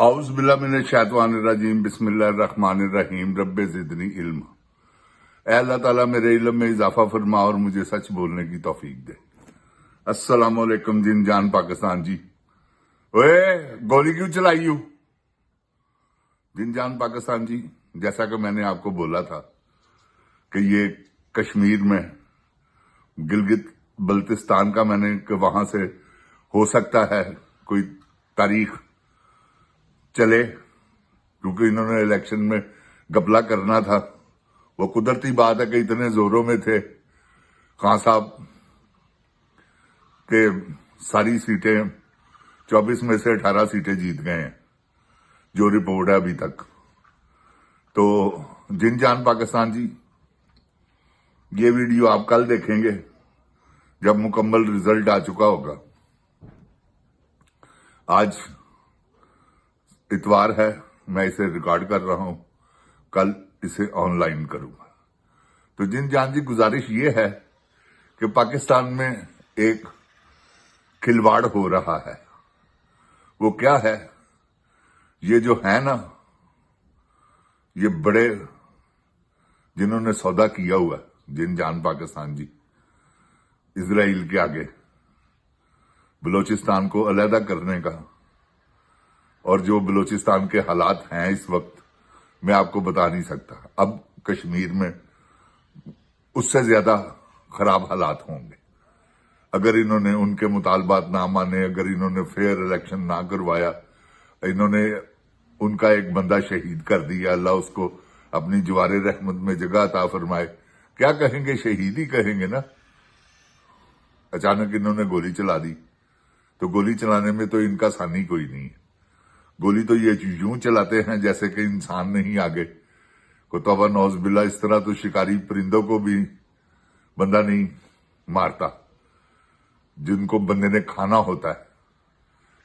औज़ बिल्लाह मिनश शैतानिर रजीम बिस्मिल्लाहिर रहमानिर रहीम रब्बे ज़िदनी इल्म। ऐ अल्लाह ताला मेरे इल्म में इजाफा फरमा और मुझे सच बोलने की तौफीक दे। अस्सलाम वालेकुम जिन जान पाकिस्तान जी। ओए गोली क्यों चलाई यू? जिन जान पाकिस्तान जी, जैसा कि मैंने आपको बोला था कि ये कश्मीर में गिलगित बल्तिस्तान का मैंने कि वहां से हो सकता है कोई तारीख चले, क्योंकि इन्होंने इलेक्शन में घपला करना था। वो कुदरती बात है कि इतने जोरों में थे खान साहब के सारी सीटें 24 में से 18 सीटें जीत गए हैं, जो रिपोर्ट है अभी तक। तो जिन जान पाकिस्तान जी, ये वीडियो आप कल देखेंगे जब मुकम्मल रिजल्ट आ चुका होगा। आज इतवार है, मैं इसे रिकॉर्ड कर रहा हूं, कल इसे ऑनलाइन करूंगा। तो जिन जान जी, गुजारिश ये है कि पाकिस्तान में एक खिलवाड़ हो रहा है। वो क्या है? ये जो है ना, ये बड़े जिन्होंने सौदा किया हुआ है, जिन जान पाकिस्तान जी, इजराइल के आगे बलोचिस्तान को अलहदा करने का, और जो बलोचिस्तान के हालात हैं इस वक्त, मैं आपको बता नहीं सकता। अब कश्मीर में उससे ज्यादा खराब हालात होंगे अगर इन्होंने उनके मुतालबात ना माने, अगर इन्होंने फेयर इलेक्शन ना करवाया। इन्होंने उनका एक बंदा शहीद कर दिया, अल्लाह उसको अपनी जवारे रहमत में जगह अता फरमाए। क्या कहेंगे? शहीद ही कहेंगे ना। अचानक इन्होंने गोली चला दी, तो गोली चलाने में तो इनका सानी कोई नहीं है। गोली तो ये यूं चलाते हैं जैसे कि इंसान नहीं आगे को तौबा नौज बिल्ला। इस तरह तो शिकारी परिंदों को भी बंदा नहीं मारता जिनको बंदे ने खाना होता है,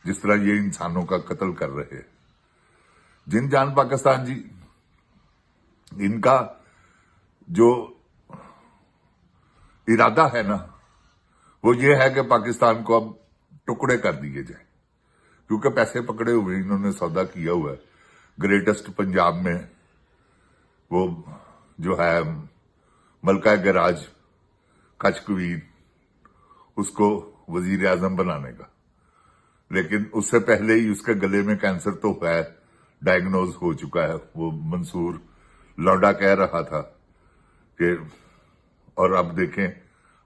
जिस तरह ये इंसानों का कत्ल कर रहे हैं। जिन जान पाकिस्तान जी, इनका जो इरादा है ना, वो ये है कि पाकिस्तान को अब टुकड़े कर दिए जाए, क्योंकि पैसे पकड़े हुए इन्होंने सौदा किया हुआ है। ग्रेटेस्ट पंजाब में वो जो है मलका गराज कचकवीर, उसको वजीर आजम बनाने का, लेकिन उससे पहले ही उसके गले में कैंसर तो है, डायग्नोज हो चुका है। वो मंसूर लौंडा कह रहा था कि, और अब देखें,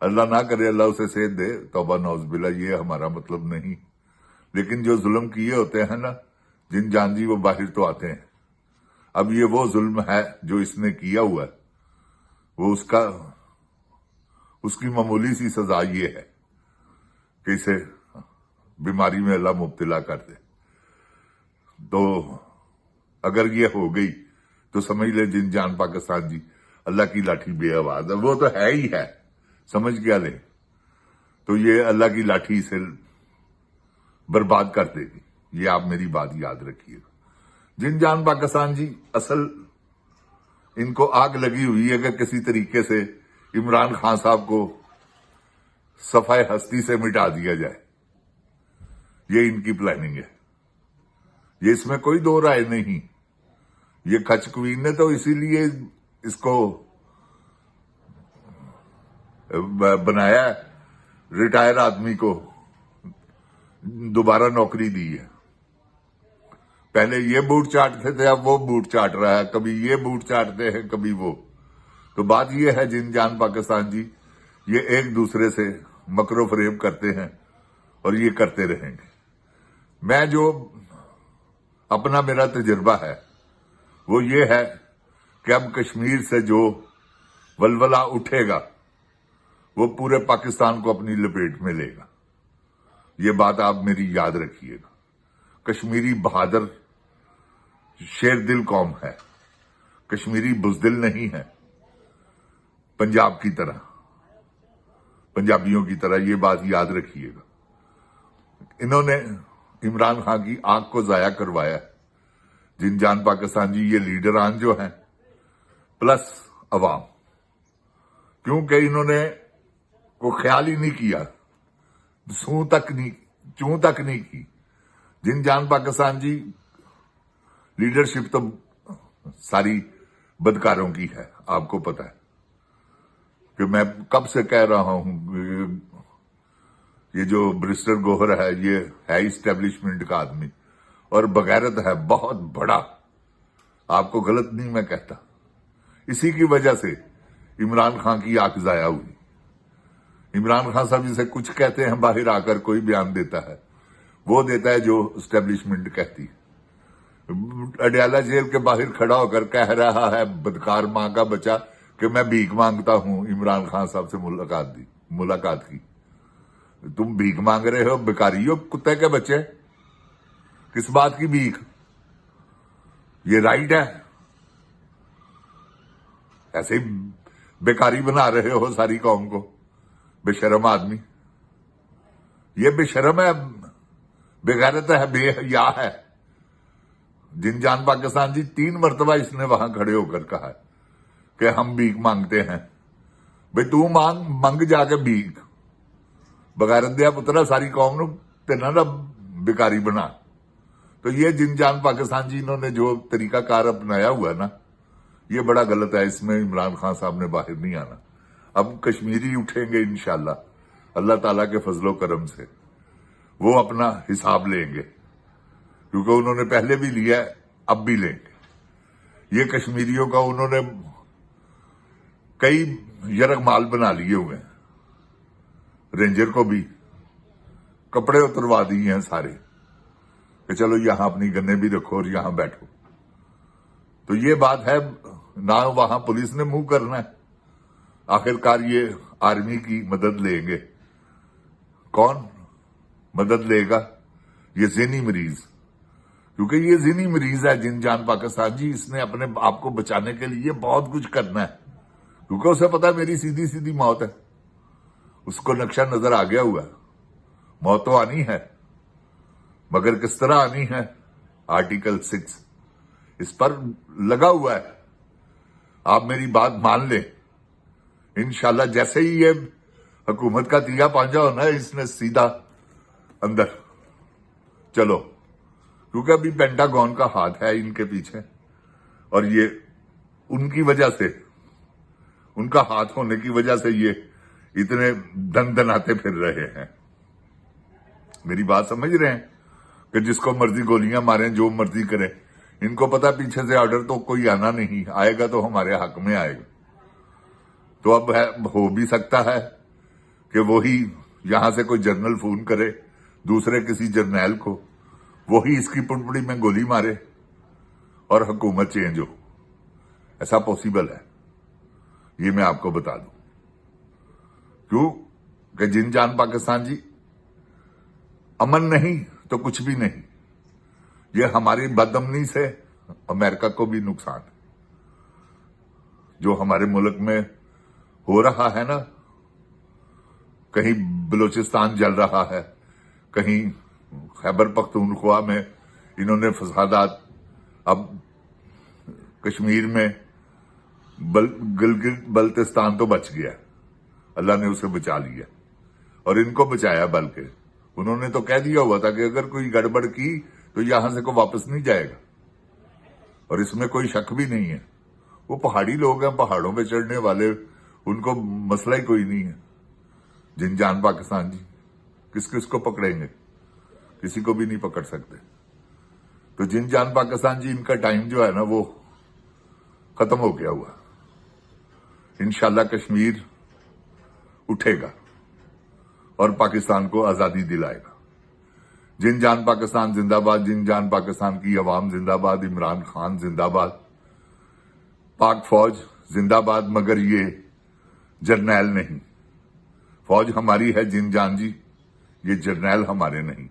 अल्लाह ना करे अल्लाह उसे सेहत दे, तौबा नौज बिल्ला, ये हमारा मतलब नहीं। लेकिन जो जुल्म किए होते हैं ना जिन जान जी, वो बाहर तो आते हैं। अब ये वो जुल्म है जो इसने किया हुआ है, वो उसकी मामूली सी सजा ये है कि इसे बीमारी में अल्लाह मुब्तला कर दे। तो अगर ये हो गई तो समझ ले जिन जान पाकिस्तान जी, अल्लाह की लाठी बेआवाज है। वो तो है ही है, समझ गया ले। तो ये अल्लाह की लाठी से बर्बाद कर देगी, ये आप मेरी बात याद रखिएगा। जिन जान पाकिस्तान जी, असल इनको आग लगी हुई है कि किसी तरीके से इमरान खान साहब को सफाई हस्ती से मिटा दिया जाए। ये इनकी प्लानिंग है, ये इसमें कोई दो राय नहीं। ये खचकवीन ने तो इसीलिए इसको बनाया, रिटायर आदमी को दोबारा नौकरी दी है। पहले ये बूट चाटते थे, अब वो बूट चाट रहा है। कभी ये बूट चाटते हैं, कभी वो। तो बात ये है जिन जान पाकिस्तान जी, ये एक दूसरे से मकरो फरेब करते हैं और ये करते रहेंगे। मैं जो अपना मेरा तजुर्बा है वो ये है कि अब कश्मीर से जो वलवला उठेगा वो पूरे पाकिस्तान को अपनी लपेट में लेगा। ये बात आप मेरी याद रखिएगा। कश्मीरी बहादुर शेर दिल कौम है, कश्मीरी बुजदिल नहीं है, पंजाब की तरह, पंजाबियों की तरह। ये बात याद रखिएगा। इन्होंने इमरान खान की आंख को जाया करवाया। जिन जान पाकिस्तान जी, ये लीडरान जो हैं प्लस अवाम, क्योंकि इन्होंने को ख्याल ही नहीं किया, चूं तक नहीं की। जिन जान पाकिस्तान जी, लीडरशिप तो सारी बदकारों की है, आपको पता है कि मैं कब से कह रहा हूं। ये जो ब्रिस्टर गोहर है, ये है इस्टेब्लिशमेंट का आदमी और बगैरत है, बहुत बड़ा। आपको गलत नहीं मैं कहता। इसी की वजह से इमरान खान की आंख जाया हुई। इमरान खान साहब जिसे कुछ कहते हैं, बाहर आकर कोई बयान देता है, वो देता है जो इस्टेब्लिशमेंट कहती है। अडयाला जेल के बाहर खड़ा होकर कह रहा है बदकार मां का बच्चा कि मैं भीख मांगता हूं इमरान खान साहब से मुलाकात की। तुम भीख मांग रहे हो, बेकारी हो, कुत्ते के बच्चे। किस बात की भीख? ये राइट है? ऐसे ही बेकारी बना रहे हो सारी कौम को, बेशरम आदमी। ये बेशरम है, बेगैरत है, बेहया है। जिनजान पाकिस्तान जी 3 मरतबा इसने वहां खड़े होकर कहा है कि हम भीख मांगते हैं। भाई तू मंग जाके भीख। बगैरत दिया पुत्रा, सारी कौम नू तेना ना बेकारी बना। तो ये जिनजान पाकिस्तान जी इन्होंने जो तरीकाकार अपनाया हुआ है ना, ये बड़ा गलत है। इसमें इमरान खान साहब ने बाहर नहीं आना। अब कश्मीरी उठेंगे इंशाल्लाह, अल्लाह ताला के फजलो करम से वो अपना हिसाब लेंगे, क्योंकि उन्होंने पहले भी लिया है, अब भी लेंगे। ये कश्मीरियों का उन्होंने कई यरगमाल बना लिए हुए हैं। रेंजर को भी कपड़े उतरवा दिए हैं सारे कि चलो यहां अपनी गन्ने भी रखो और यहां बैठो। तो ये बात है ना, वहां पुलिस ने मुंह करना है। आखिरकार ये आर्मी की मदद लेंगे। कौन मदद लेगा? ये ज़हनी मरीज, क्योंकि ये ज़हनी मरीज है जिनजान पाकिस्तान जी। इसने अपने आप को बचाने के लिए बहुत कुछ करना है, क्योंकि उसे पता है मेरी सीधी सीधी मौत है। उसको नक्शा नजर आ गया हुआ है, मौत तो आनी है, मगर किस तरह आनी है? आर्टिकल 6 इस पर लगा हुआ है। आप मेरी बात मान लें, इंशाल्लाह जैसे ही ये हुकूमत का तिया पांजा होना है, इसने सीधा अंदर चलो, क्योंकि अभी पेंटागन का हाथ है इनके पीछे और ये उनकी वजह से, उनका हाथ होने की वजह से ये इतने दनाते फिर रहे हैं। मेरी बात समझ रहे हैं कि जिसको मर्जी गोलियां मारें, जो मर्जी करें, इनको पता पीछे से ऑर्डर तो कोई आना नहीं, आएगा तो हमारे हक में आएगा। तो अब हो भी सकता है कि वही यहां से कोई जनरल फोन करे दूसरे किसी जर्नैल को, वही इसकी पुड़पुड़ी में गोली मारे और हुकूमत चेंज हो। ऐसा पॉसिबल है, ये मैं आपको बता दूं। क्यों कि जिनजान पाकिस्तान जी, अमन नहीं तो कुछ भी नहीं। ये हमारी बदअमनी से अमेरिका को भी नुकसान है। जो हमारे मुल्क में हो रहा है ना, कहीं बलूचिस्तान जल रहा है, कहीं खैबर पख्तूनख्वा में इन्होंने फसादात, अब कश्मीर में गिलगित बल्तिस्तान तो बच गया, अल्लाह ने उसे बचा लिया और इनको बचाया। बल्कि उन्होंने तो कह दिया हुआ था कि अगर कोई गड़बड़ की तो यहां से को वापस नहीं जाएगा, और इसमें कोई शक भी नहीं है। वो पहाड़ी लोग हैं, पहाड़ों पे चढ़ने वाले, उनको मसला ही कोई नहीं है। जिनजान पाकिस्तान जी किस किस को पकड़ेंगे? किसी को भी नहीं पकड़ सकते। तो जिनजान पाकिस्तान जी, इनका टाइम जो है ना वो खत्म हो गया हुआ। इंशाल्लाह कश्मीर उठेगा और पाकिस्तान को आजादी दिलाएगा। जिनजान पाकिस्तान जिंदाबाद, जिनजान पाकिस्तान की अवाम जिंदाबाद, इमरान खान जिंदाबाद, पाक फौज जिंदाबाद। मगर ये जर्नैल नहीं, फौज हमारी है जिनजान जी, ये जर्नैल हमारे नहीं।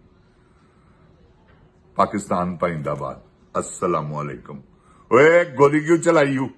पाकिस्तान पाइंदाबाद। अस्सलाम वालेकुम। ओए गोली क्यों चलाई हूं?